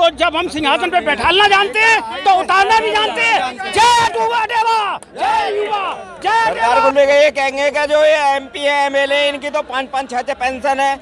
तो जब हम सिंहासन पे बैठाना जानते हैं तो उतारना भी जानते हैं। जय युवा देवा, जय युवा, जय सरकार को लेकर ये कहेंगे कि जो ये एमपी है, एमएलए, इनकी तो 5-5, 6-6 पेंशन है,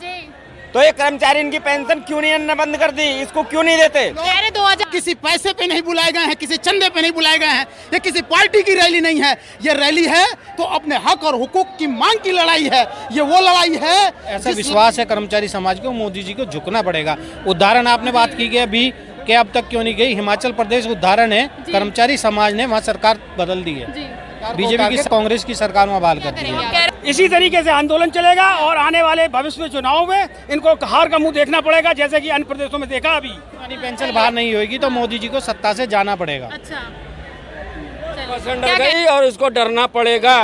तो ये कर्मचारी इनकी पेंशन क्यों नहीं इन्होंने बंद कर दी? इसको क्यों नहीं देते? 2000 किसी पैसे पे नहीं बुलाए गए हैं, किसी चंदे पे नहीं बुलाए गए हैं, ये किसी पार्टी की रैली नहीं है। ये रैली है तो अपने हक और हुकूक की मांग की लड़ाई है। ये वो लड़ाई है। ऐसा विश्वास है कर्मचारी समाज को, मोदी जी को झुकना पड़ेगा। उदाहरण आपने बात की है अभी कि अब तक क्यों नहीं गई, हिमाचल प्रदेश उदाहरण है। कर्मचारी समाज ने वहाँ सरकार बदल दी है, बीजेपी की कांग्रेस की सरकार में बहाल कर दी है। इसी तरीके से आंदोलन चलेगा और आने वाले भविष्य में चुनाव में इनको हार का मुंह देखना पड़ेगा, जैसे कि अन्य प्रदेशों में देखा अभी। पेंशन बाहर नहीं होगी तो मोदी जी को सत्ता से जाना पड़ेगा। अच्छा, डर गई और इसको डरना पड़ेगा।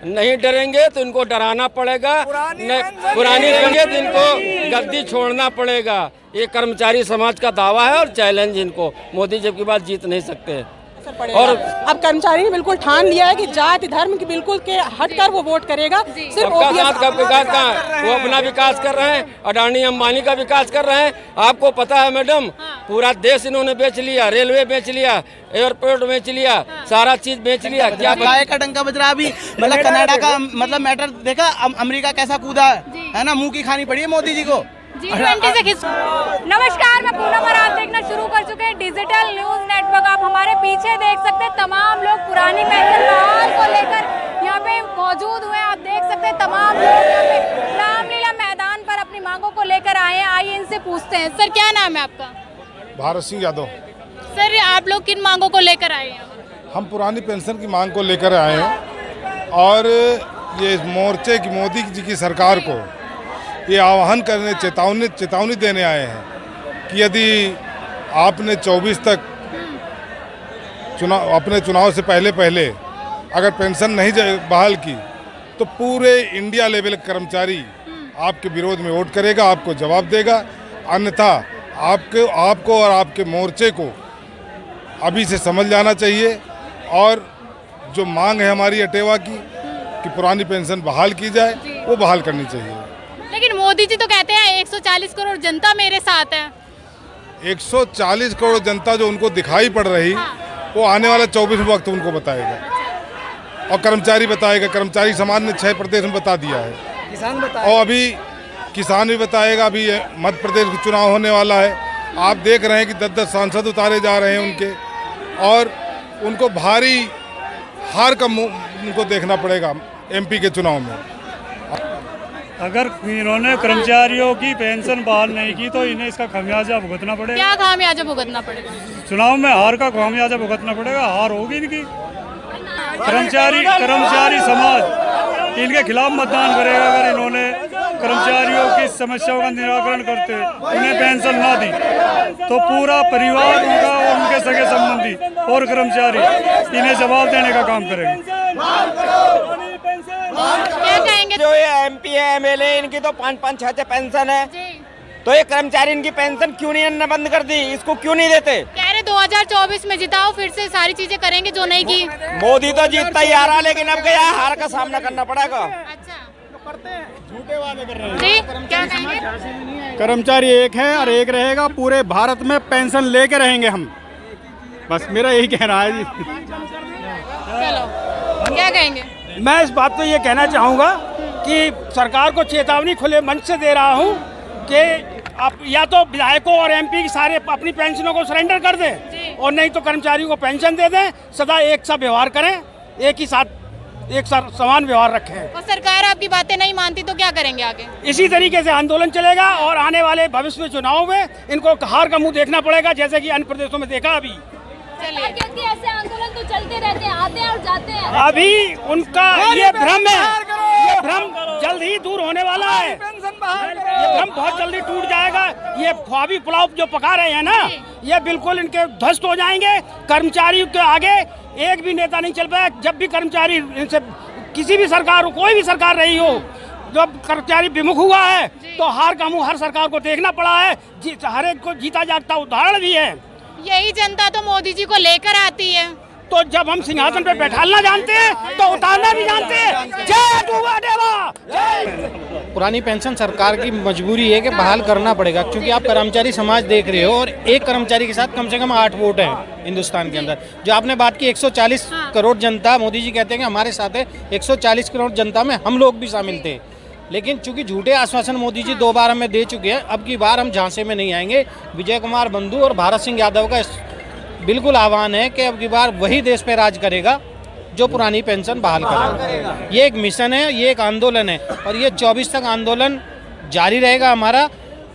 नहीं डरेंगे तो इनको डराना पड़ेगा, पुरानी रहेंगे तो इनको गद्दी छोड़ना पड़ेगा। ये कर्मचारी समाज का दावा है और चैलेंज इनको, मोदी जी की बात जीत नहीं सकते। और अब कर्मचारी ने बिल्कुल ठान लिया है कि जाति धर्म की बिल्कुल के हटकर वो वोट करेगा। सिर्फ का विकास कहाँ, वो अपना विकास कर रहे हैं, अडानी अंबानी का विकास कर रहे हैं। आपको पता है मैडम, पूरा देश इन्होंने बेच लिया, रेलवे बेच लिया, एयरपोर्ट बेच लिया, सारा चीज बेच लिया। क्या गाय का डंका बज रहा अभी, मतलब कनाडा का मतलब मैटर देखा, अमेरिका कैसा कूदा है ना, मुंह की खानी पड़ी है मोदी जी को। G20 से नमस्कार, मैं पूनम और आप देखना शुरू कर चुके हैं डिजिटल न्यूज नेटवर्क। आप हमारे पीछे देख सकते हैं तमाम लोग पुरानी पेंशन बहाल को लेकर यहाँ पे मौजूद हुए। आप देख सकते हैं तमाम लोग यहाँ पे रामलीला मैदान पर अपनी मांगों को लेकर आए हैं। आइए इनसे पूछते हैं। सर, क्या नाम है आपका? भारत सिंह यादव। सर, आप लोग किन मांगों को लेकर आए हैं? हम पुरानी पेंशन की मांग को लेकर आए हैं और ये मोर्चे की मोदी जी की सरकार को ये आह्वान करने, चेतावनी देने आए हैं कि यदि आपने 24 तक अपने चुनाव से पहले अगर पेंशन नहीं बहाल की तो पूरे इंडिया लेवल के कर्मचारी आपके विरोध में वोट करेगा, आपको जवाब देगा। अन्यथा आपको और आपके मोर्चे को अभी से समझ जाना चाहिए और जो मांग है हमारी अटेवा की कि पुरानी पेंशन बहाल की जाए, वो बहाल करनी चाहिए। लेकिन मोदी जी तो कहते हैं 140 करोड़ जनता मेरे साथ है। 140 करोड़ जनता जो उनको दिखाई पड़ रही, वो आने वाला 24 वक्त उनको बताएगा और कर्मचारी बताएगा। कर्मचारी समाज ने 6 प्रदेश में बता दिया है, किसान बताएगा, और अभी किसान भी बताएगा। अभी मध्य प्रदेश का चुनाव होने वाला है, आप देख रहे हैं कि 10-10 सांसद उतारे जा रहे हैं उनके, और उनको भारी हार का मुंह उनको देखना पड़ेगा एमपी के चुनाव में। अगर इन्होंने कर्मचारियों की पेंशन बहाल नहीं की तो इन्हें इसका खामियाजा भुगतना पड़ेगा। क्या खामियाजा भुगतना पड़ेगा? चुनाव में हार का खामियाजा भुगतना पड़ेगा। हार होगी इनकी। कर्मचारी समाज इनके खिलाफ मतदान करेगा अगर इन्होंने कर्मचारियों की समस्याओं का निराकरण करते उन्हें पेंशन ना दी तो पूरा परिवार उनका और उनके सगे संबंधी और कर्मचारी इन्हें जवाब देने का काम करेंगे। क्या कहेंगे? जो ये एमपी है, एमएलए, इनकी तो 5-5, 6-6 पेंशन है, तो ये कर्मचारी इनकी पेंशन क्यों नहीं इन्होंने बंद कर दी? इसको क्यों नहीं देते? कह रहे 2024 में जिताओ, फिर से सारी चीजें करेंगे जो नहीं की। मोदी तो जीतता ही आ रहा, लेकिन अब क्या हार का सामना करना पड़ेगा। अच्छा, झूठे वादे कर रहे हैं जी। क्या कहेंगे? कर्मचारी एक है और एक रहेगा, पूरे भारत में पेंशन लेके रहेंगे हम, बस मेरा यही कहना है जी। चलो, क्या कहेंगे? मैं इस बात को ये कहना चाहूँगा कि सरकार को चेतावनी खुले मंच से दे रहा हूँ कि आप या तो विधायकों और एमपी की सारे अपनी पेंशनों को सरेंडर कर दें और नहीं तो कर्मचारियों को पेंशन दे दें। सदा एक सा व्यवहार करें, एक ही साथ एक समान व्यवहार रखें। और सरकार आपकी बातें नहीं मानती तो क्या करेंगे आगे? इसी तरीके से आंदोलन चलेगा और आने वाले भविष्य में चुनाव में इनको हार का मुंह देखना पड़ेगा, जैसे कि अन्य प्रदेशों में देखा अभी। क्योंकि ऐसे आंदोलन तो चलते रहते हैं, आते हैं और जाते हैं। अभी उनका ये भ्रम है, ये भ्रम जल्द ही दूर होने वाला है। ये भ्रम बहुत जल्दी टूट जाएगा। ये ख्वाबी पुलाव जो पका रहे हैं ना, ये बिल्कुल इनके ध्वस्त हो जाएंगे। कर्मचारी के आगे एक भी नेता नहीं चल पाया। जब भी कर्मचारी इनसे किसी भी सरकार हो, कोई भी सरकार रही हो, जब कर्मचारी विमुख हुआ है तो हार का मुंह हर सरकार को देखना पड़ा है। हर एक को जीता जागता उदाहरण भी है। यही जनता तो मोदी जी को लेकर आती है। तो जब हम सिंहासन पे बैठालना जानते हैं तो उतारना भी जानते हैं। जय दुआ देवा, जय। पुरानी पेंशन सरकार की मजबूरी है कि बहाल करना पड़ेगा, क्योंकि आप कर्मचारी समाज देख रहे हो और एक कर्मचारी के साथ कम से कम 8 वोट हैं हिंदुस्तान के अंदर। जो आपने बात की 140 करोड़ जनता, मोदी जी कहते हैं कि हमारे साथ है, 140 करोड़ जनता में हम लोग भी शामिल थे। लेकिन चूंकि झूठे आश्वासन मोदी जी 2 बार हमें दे चुके हैं, अब की बार हम झांसे में नहीं आएंगे। विजय कुमार बंधु और भारत सिंह यादव का बिल्कुल आह्वान है कि अब की बार वही देश पे राज करेगा जो पुरानी पेंशन बहाल करेगा। ये एक मिशन है, ये एक आंदोलन है और ये 24 तक आंदोलन जारी रहेगा हमारा।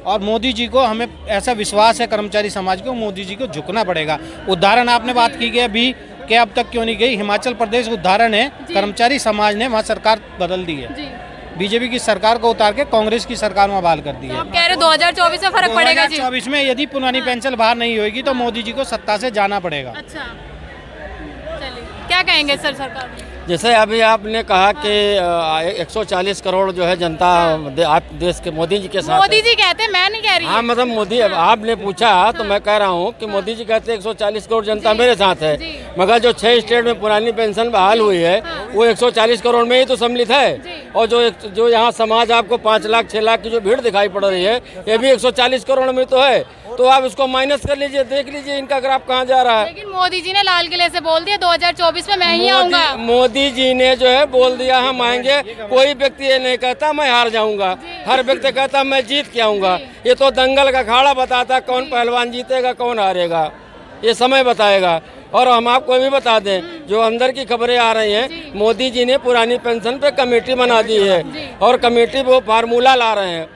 और मोदी जी को, हमें ऐसा विश्वास है कर्मचारी समाज को, मोदी जी को झुकना पड़ेगा। उदाहरण आपने बात की कि अभी कि अब तक क्यों नहीं गई, हिमाचल प्रदेश उदाहरण है। कर्मचारी समाज ने वहाँ सरकार बदल दी है, बीजेपी की सरकार को उतार के कांग्रेस की सरकार में बहाल कर दी है। आप कह रहे 2024 में फर्क पड़ेगा जी? 2024 में यदि पुरानी पेंशन बाहर नहीं होगी तो मोदी जी को सत्ता से जाना पड़ेगा। अच्छा, चलिए क्या कहेंगे सर सरकार में? जैसे अभी आपने कहा कि 140 करोड़ जो है जनता आप देश के मोदी जी के साथ मोदी जी कहते हैं, मैं नहीं कह रही। हाँ, मतलब मोदी, आपने पूछा तो मैं कह रहा हूँ कि मोदी जी कहते हैं 140 करोड़ जनता मेरे साथ है, मगर जो 6 स्टेट में पुरानी पेंशन बहाल हुई है वो 140 करोड़ में ही तो सम्मिलित है। और जो यहाँ समाज आपको 5 लाख 6 लाख की जो भीड़ दिखाई पड़ रही है, ये भी 140 करोड़ में तो है। तो आप उसको माइनस कर लीजिए, देख लीजिए इनका ग्राफ कहाँ जा रहा है। लेकिन मोदी जी ने लाल किले से बोल दिया 2024 में मैं ही आऊंगा। मोदी जी ने जो है बोल दिया हम आएंगे, कोई व्यक्ति ये नहीं कहता मैं हार जाऊंगा, हर व्यक्ति कहता मैं जीत के आऊंगा। ये तो दंगल का अखाड़ा बताता कौन पहलवान जीतेगा कौन हारेगा, ये समय बताएगा। और हम आपको भी बता दें, जो अंदर की खबरें आ रही हैं, मोदी जी ने पुरानी पेंशन पे कमेटी बना दी है और कमेटी वो फार्मूला ला रहे हैं।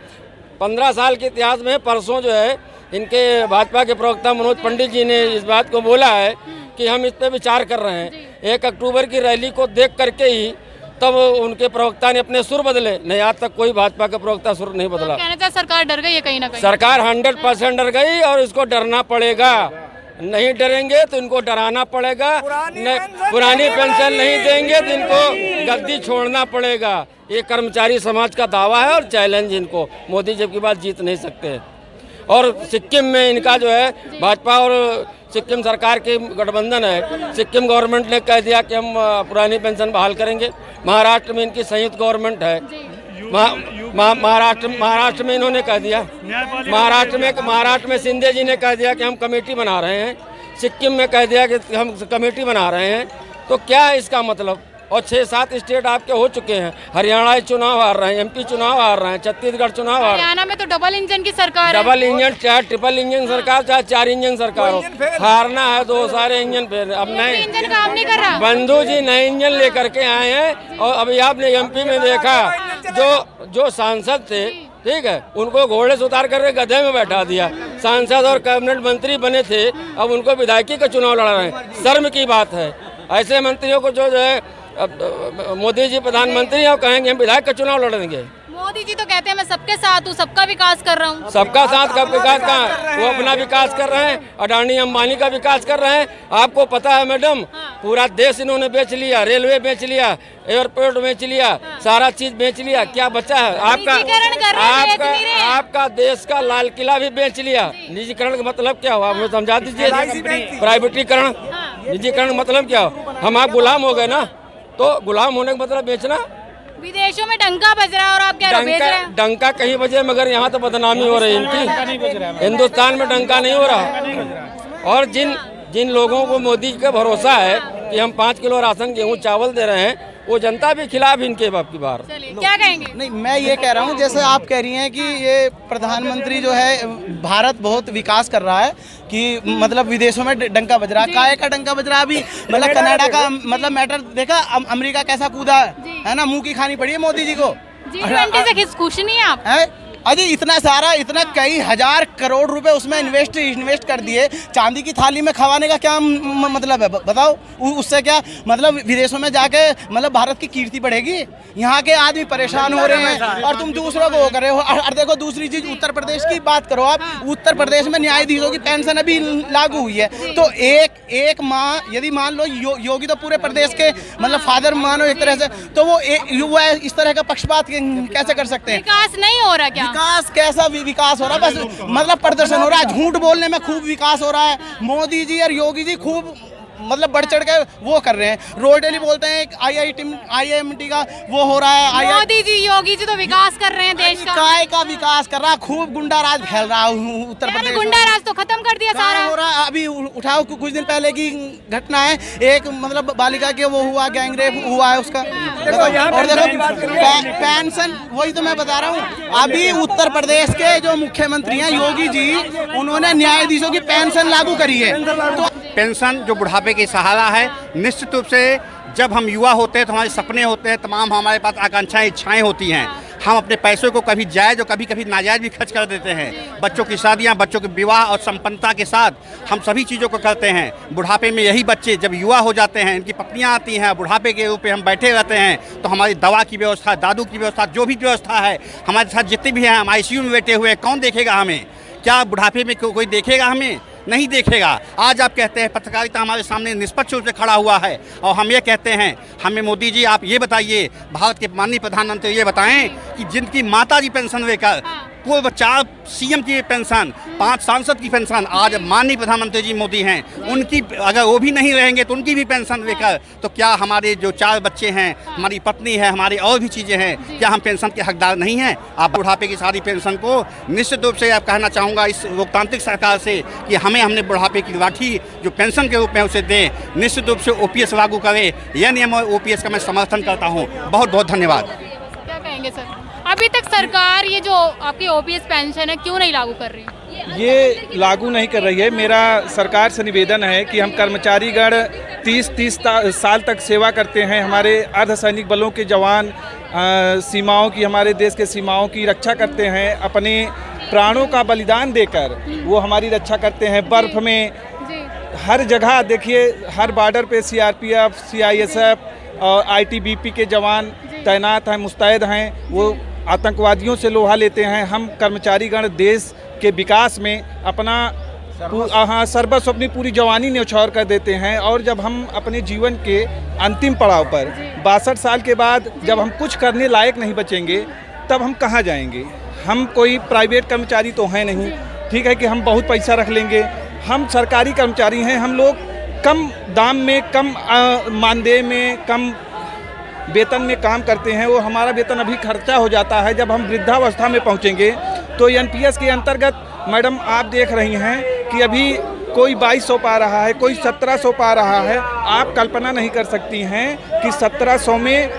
15 साल के इतिहास में परसों जो है इनके भाजपा के प्रवक्ता मनोज पंडित जी ने इस बात को बोला है कि हम इस पर विचार कर रहे हैं। 1 अक्टूबर की रैली को देख करके ही तब उनके प्रवक्ता ने अपने सुर बदले, नहीं आज तक कोई भाजपा का प्रवक्ता सुर नहीं बदला। कहना चाहिए सरकार डर गई है कहीं ना कहीं। सरकार 100% डर गई और इसको डरना पड़ेगा। नहीं डरेंगे तो इनको डराना पड़ेगा। पुरानी पेंशन नहीं देंगे तो इनको गद्दी छोड़ना पड़ेगा। ये कर्मचारी समाज का दावा है और चैलेंज इनको, मोदी जी की बात जीत नहीं सकते। और सिक्किम में इनका जो है भाजपा और सिक्किम सरकार के गठबंधन है, सिक्किम गवर्नमेंट ने कह दिया कि हम पुरानी पेंशन बहाल करेंगे। महाराष्ट्र में इनकी संयुक्त गवर्नमेंट है, महाराष्ट्र में इन्होंने कह दिया, महाराष्ट्र में शिंदे जी ने कह दिया कि हम कमेटी बना रहे हैं, सिक्किम में कह दिया कि हम कमेटी बना रहे हैं। तो क्या है इसका मतलब? और 6-7 स्टेट आपके हो चुके हैं, हरियाणा चुनाव हार रहे हैं, MP चुनाव हार रहे हैं, छत्तीसगढ़ चुनाव हार रहे हैं। हरियाणा में तो डबल इंजन की सरकार है। डबल इंजन, चाहे ट्रिपल इंजन सरकार, चाहे 4 इंजन सरकार हो, हारना है तो सारे इंजन फेल। अब नए इंजन काम नहीं कर रहा। बंधु जी नए इंजन लेकर के आए हैं। और अभी आपने MP में देखा, जो सांसद थे, ठीक है, उनको घोड़े से उतार कर गधे में बैठा दिया। सांसद और कैबिनेट मंत्री बने थे, अब उनको विधायकी का चुनाव लड़ा रहे हैं। शर्म की बात है। ऐसे मंत्रियों को जो है मोदी जी प्रधानमंत्री और कहेंगे हम विधायक का चुनाव लड़ेंगे। मोदी जी तो कहते हैं मैं सबके साथ हूँ, सबका विकास कर रहा हूँ। सबका साथ का विकास कहाँ? वो अपना विकास कर रहे हैं, अडानी अंबानी का विकास कर रहे हैं। आपको पता है मैडम, पूरा देश इन्होंने बेच लिया, रेलवे बेच लिया, एयरपोर्ट बेच लिया, सारा चीज बेच लिया। क्या बचा है? आपका देश का लाल किला भी बेच लिया। निजीकरण का मतलब क्या हुआ? हमें समझा दीजिए। प्राइवेटीकरण, निजीकरण मतलब क्या हो? हम आप गुलाम हो गए ना, तो गुलाम होने का मतलब बेचना। विदेशों में डंका बज रहा है और आप क्या बेच रहे हैं? डंका कहीं बजे, मगर यहाँ तो बदनामी हो रही है इनकी। हिंदुस्तान में डंका नहीं हो रहा। और जिन लोगों को मोदी का भरोसा है कि हम 5 किलो राशन गेहूँ चावल दे रहे हैं, वो जनता भी खिलाफ इनके बाप की बार। क्या कहेंगे? नहीं, मैं ये कह रहा हूँ, जैसे आप कह रही हैं कि ये प्रधानमंत्री जो है भारत बहुत विकास कर रहा है, कि मतलब विदेशों में डंका बज रहा है। काहे का डंका बज रहा है? अभी मतलब कनाडा का मतलब मैटर देखा, अमेरिका कैसा कूदा है ना, मुंह की खानी पड़ी है मोदी जी को। G20 से खुश नहीं है आप? अजी इतना कई हजार करोड़ रुपए उसमें इन्वेस्ट कर दिए, चांदी की थाली में खवाने का क्या मतलब है? बताओ, उससे क्या मतलब? विदेशों में जाके मतलब भारत की कीर्ति बढ़ेगी? यहाँ के आदमी परेशान हो रहे हैं और तुम दूसरों को वो कर रहे हो। और देखो दूसरी चीज, उत्तर प्रदेश की बात करो आप। उत्तर प्रदेश में न्यायाधीशों की पेंशन अभी लागू हुई है, तो एक माँ यदि मान लो योगी तो पूरे प्रदेश के मतलब फादर मानो एक तरह से, तो वो इस तरह का पक्षपात कैसे कर सकते हैं? विकास नहीं हो रहा क्या? विकास कैसा विकास हो रहा है? बस मतलब प्रदर्शन हो रहा है। झूठ बोलने में खूब विकास हो रहा है। मोदी जी और योगी जी खूब मतलब बढ़ चढ़ के वो कर रहे हैं। रोड डेली बोलते हैं IIMT का वो हो रहा है, मोदी जी योगी जी तो विकास कर रहे हैं देश का। काय का विकास कर रहा है, खूब गुंडा राज फैल रहा है उत्तर प्रदेश में। गुंडा राज तो खत्म कर दिया सारा हो रहा है। अभी उठाओ कुछ दिन पहले की घटना है, एक मतलब बालिका के वो हुआ, गैंगरेप हुआ है उसका। और देखो पेंशन, वही तो मैं बता रहा हूँ। अभी उत्तर प्रदेश के जो मुख्यमंत्री हैं योगी जी, उन्होंने न्यायाधीशों की पेंशन लागू करी है। तो पेंशन जो बुढ़ापे की सहारा है, निश्चित रूप से जब हम युवा होते हैं तो हमारे सपने होते हैं, तमाम हमारे पास आकांक्षाएं इच्छाएं होती हैं। हम अपने पैसों को कभी जायज़ और कभी कभी नाजायज़ भी खर्च कर देते हैं। बच्चों की शादियां, बच्चों के विवाह और संपन्नता के साथ हम सभी चीज़ों को करते हैं। बुढ़ापे में यही बच्चे जब युवा हो जाते हैं, इनकी पत्नियां आती हैं, बुढ़ापे के रूप में हम बैठे रहते हैं, तो हमारी दवा की व्यवस्था, दादू की व्यवस्था, जो भी व्यवस्था है हमारे साथ जितने भी हैं, हम ICU में बैठे हुए हैं, कौन देखेगा हमें? क्या बुढ़ापे में कोई देखेगा हमें? नहीं देखेगा। आज आप कहते हैं पत्रकारिता हमारे सामने निष्पक्ष रूप से खड़ा हुआ है, और हम ये कहते हैं, हमें मोदी जी आप ये बताइए, भारत के माननीय प्रधानमंत्री ये बताएं कि जिनकी माता जी पेंशन लेकर, पूर्व 4 CM की पेंशन, 5 सांसद की पेंशन, आज माननीय प्रधानमंत्री जी मोदी हैं, उनकी अगर वो भी नहीं रहेंगे तो उनकी भी पेंशन लेकर, तो क्या हमारे जो 4 बच्चे हैं, हमारी पत्नी है, हमारी और भी चीज़ें हैं, क्या हम पेंशन के हकदार नहीं हैं? आप बुढ़ापे की सारी पेंशन को निश्चित रूप से आप कहना चाहूँगा इस लोकतांत्रिक सरकार से कि हमने बुढ़ापे की लाठी जो पेंशन के रूप में उसे दें, निश्चित रूप से OPS लागू करें। यह नियम OPS का मैं समर्थन करता हूँ। बहुत बहुत धन्यवाद। क्या कहेंगे सर, अभी तक सरकार ये जो आपकी OPS पेंशन है क्यों नहीं लागू कर रही? ये लागू नहीं कर रही है। मेरा सरकार से निवेदन है कि हम कर्मचारीगण 30 साल तक सेवा करते हैं, हमारे अर्धसैनिक बलों के जवान सीमाओं की, हमारे देश के सीमाओं की रक्षा करते हैं, अपने प्राणों का बलिदान देकर वो हमारी रक्षा करते हैं। बर्फ़ में हर जगह देखिए, हर बॉर्डर पे CRPF, CISF और ITBP के जवान तैनात हैं, मुस्तैद हैं। वो आतंकवादियों से लोहा लेते हैं। हम कर्मचारीगण देश के विकास में अपना सर्वस्व, अपनी पूरी जवानी न्यौछावर कर देते हैं। और जब हम अपने जीवन के अंतिम पड़ाव पर 62 साल के बाद जब हम कुछ करने लायक नहीं बचेंगे, तब हम कहाँ जाएंगे? हम कोई प्राइवेट कर्मचारी तो हैं नहीं, ठीक है कि हम बहुत पैसा रख लेंगे। हम सरकारी कर्मचारी हैं। हम लोग कम दाम में, कम मानदेय में, कम वेतन में काम करते हैं। वो हमारा वेतन अभी खर्चा हो जाता है। जब हम वृद्धावस्था में पहुंचेंगे तो NPS के अंतर्गत मैडम आप देख रही हैं कि अभी कोई 2200 पा रहा है, कोई 1700 पा रहा है। आप कल्पना नहीं कर सकती हैं कि 1700 में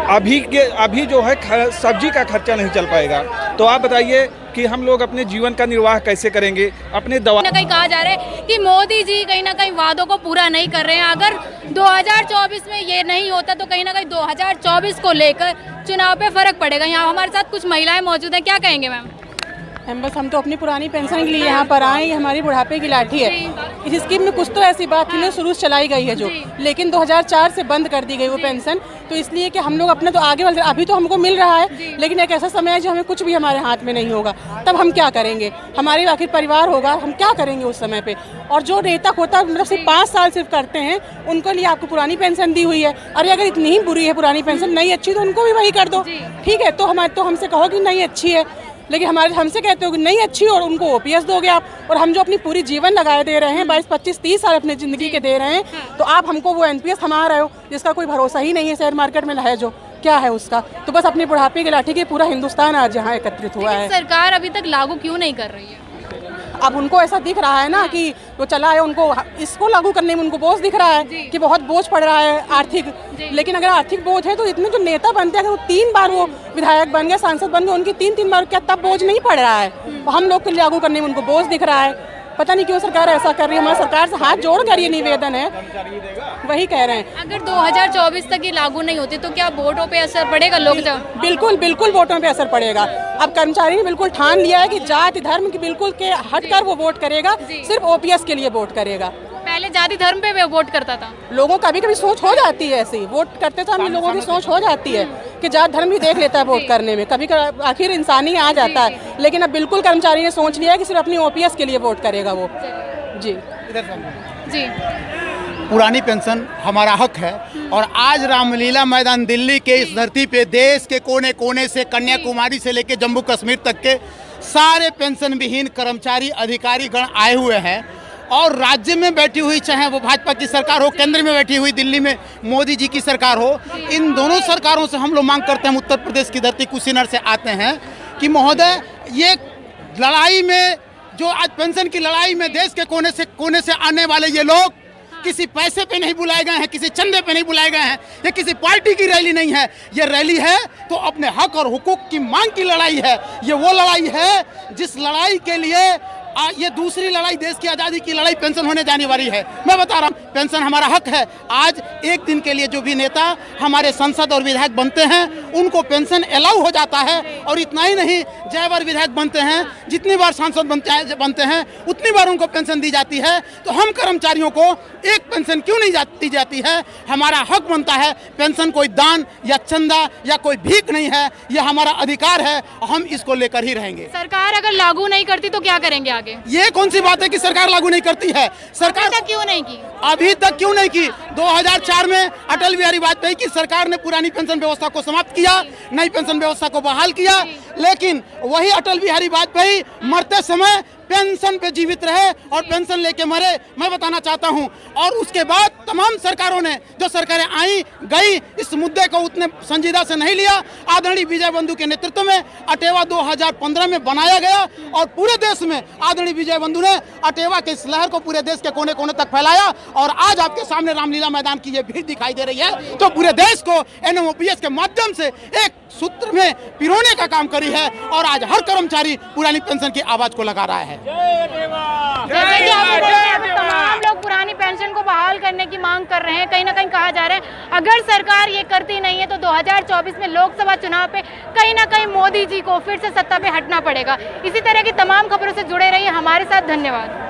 अभी जो है सब्जी का खर्चा नहीं चल पाएगा। तो आप बताइए कि हम लोग अपने जीवन का निर्वाह कैसे करेंगे? अपने दवा कहीं कहा जा रहा है कि मोदी जी कहीं ना कहीं वादों को पूरा नहीं कर रहे हैं। अगर 2024 में ये नहीं होता तो कहीं ना कहीं 2024 को लेकर चुनाव पे फर्क पड़ेगा। यहाँ हमारे साथ कुछ महिलाएं मौजूद हैं, क्या कहेंगे मैम? बस हम तो अपनी पुरानी पेंशन के लिए यहाँ पर आए। ये हमारी बुढ़ापे की लाठी है। इस स्कीम में कुछ तो ऐसी बात थी ना, शुरू से चलाई गई है जो, लेकिन 2004 से बंद कर दी गई वो पेंशन। तो इसलिए कि हम लोग अपने तो आगे वाले, अभी तो हमको मिल रहा है, लेकिन एक ऐसा समय है जो हमें कुछ भी हमारे हाथ में नहीं होगा, तब हम क्या करेंगे? हमारे आखिर परिवार होगा, हम क्या करेंगे उस समय पे? और जो नेता होता मतलब सिर्फ 5 साल सिर्फ करते हैं, उनको लिए आपको पुरानी पेंशन दी हुई है। अरे अगर इतनी ही बुरी है पुरानी पेंशन, नहीं अच्छी, तो उनको भी वही कर दो, ठीक है? तो हमसे कहो कि नहीं अच्छी है, लेकिन हमसे कहते हो कि नहीं अच्छी और उनको OPS दोगे आप। और हम जो अपनी पूरी जीवन लगाए दे रहे हैं, 22, 25, 30 साल अपनी ज़िंदगी के दे रहे हैं, तो आप हमको वो NPS थमा रहे हो, जिसका कोई भरोसा ही नहीं है शेयर मार्केट में है जो क्या है उसका। तो बस अपनी बुढ़ापे की लाठी के पूरा हिंदुस्तान आज यहाँ एकत्रित हुआ है। सरकार अभी तक लागू क्यों नहीं कर रही है? अब उनको ऐसा दिख रहा है ना कि वो चला है, उनको इसको लागू करने में उनको बोझ दिख रहा है कि बहुत बोझ पड़ रहा है आर्थिक। लेकिन अगर आर्थिक बोझ है तो इतने जो नेता बनते हैं, अगर वो 3 बार वो विधायक बन गए, सांसद बन गए, उनकी 3 बार क्या तब बोझ नहीं पड़ रहा है? हम लोग को लागू करने में उनको बोझ दिख रहा है। पता नहीं क्यों सरकार ऐसा कर रही है। हमारी सरकार से हाथ जोड़कर ये निवेदन है, वही कह रहे हैं। अगर 2024 तक ये लागू नहीं होती तो क्या वोटों पे असर पड़ेगा? लोग बिल्कुल वोटों पे असर पड़ेगा। अब कर्मचारी ने बिल्कुल ठान लिया है कि जाति धर्म की बिल्कुल के हटकर वो वोट करेगा, सिर्फ OPS के लिए वोट करेगा। पहले जाति धर्म पे वोट करता था। लोगों कभी कभी सोच हो जाती है ऐसी, वोट करते तो हम लोगों की सोच हो जाती है कि जात धर्म भी देख लेता है वोट करने में, कभी आखिर इंसान ही आ जाता है। लेकिन अब बिल्कुल कर्मचारी ने सोच लिया है कि सिर्फ अपनी OPS के लिए वोट करेगा वो। जी जी, पुरानी पेंशन हमारा हक है। और आज रामलीला मैदान दिल्ली के इस धरती पे देश के कोने कोने से, कन्याकुमारी से लेकर जम्मू कश्मीर तक के सारे पेंशन विहीन कर्मचारी अधिकारी गण आए हुए हैं और राज्य में बैठी हुई, चाहे वो भाजपा की सरकार हो, केंद्र में बैठी हुई दिल्ली में मोदी जी की सरकार हो, इन दोनों सरकारों से हम लोग मांग करते हैं, उत्तर प्रदेश की धरती कुशीनगर से आते हैं, कि महोदय ये लड़ाई में, जो आज पेंशन की लड़ाई में देश के कोने से आने वाले ये लोग किसी पैसे पे नहीं बुलाए गए हैं, किसी चंदे पे नहीं बुलाए गए हैं, ये किसी पार्टी की रैली नहीं है। ये रैली है तो अपने हक और हुकूक की मांग की लड़ाई है। ये वो लड़ाई है जिस लड़ाई के लिए ये दूसरी लड़ाई, देश की आज़ादी की लड़ाई पेंशन होने जाने वाली है। मैं बता रहा हूँ, पेंशन हमारा हक है। आज एक दिन के लिए जो भी नेता हमारे सांसद और विधायक बनते हैं उनको पेंशन अलाउ हो जाता है। और इतना ही नहीं, जय बार विधायक बनते हैं, जितनी बार सांसद बनते हैं उतनी बार उनको पेंशन दी जाती है। तो हम कर्मचारियों को एक पेंशन क्यों नहीं दी जाती है? हमारा हक बनता है। पेंशन कोई दान या चंदा या कोई भीख नहीं है, यह हमारा अधिकार है। हम इसको लेकर ही रहेंगे। सरकार अगर लागू नहीं करती तो क्या करेंगे आगे? ये कौन सी बात है कि सरकार लागू नहीं करती है? सरकार अभी तक क्यों नहीं की? अभी तक क्यों नहीं की? 2004 में अटल बिहारी वाजपेयी की सरकार ने पुरानी पेंशन व्यवस्था को समाप्त किया, नई पेंशन व्यवस्था को बहाल किया, लेकिन वही अटल बिहारी वाजपेयी मरते समय पेंशन पे जीवित रहे और पेंशन लेके मरे। मैं बताना चाहता हूं, और उसके बाद तमाम सरकारों ने, जो सरकारें आई गई, इस मुद्दे को उतने संजीदा से नहीं लिया। आदरणीय विजय बंधु के नेतृत्व में अटेवा 2015 में बनाया गया और पूरे देश में आदरणीय विजय बंधु ने अटेवा के इस लहर को पूरे देश के कोने कोने तक फैलाया। और आज आपके सामने रामलीला मैदान की ये भीड़ दिखाई दे रही है, तो पूरे देश को NMOPS के माध्यम से एक सूत्र में पिरोने का काम करी है। और आज हर कर्मचारी पुरानी पेंशन की आवाज को लगा रहा है। जैसे कि आप तमाम लोग पुरानी पेंशन को बहाल करने की मांग कर रहे हैं। कहीं ना कहीं कहा जा रहा है अगर सरकार ये करती नहीं है तो 2024 में लोकसभा चुनाव पे कहीं ना कहीं मोदी जी को फिर से सत्ता पे हटना पड़ेगा। इसी तरह की तमाम खबरों से जुड़े रहिए हमारे साथ। धन्यवाद।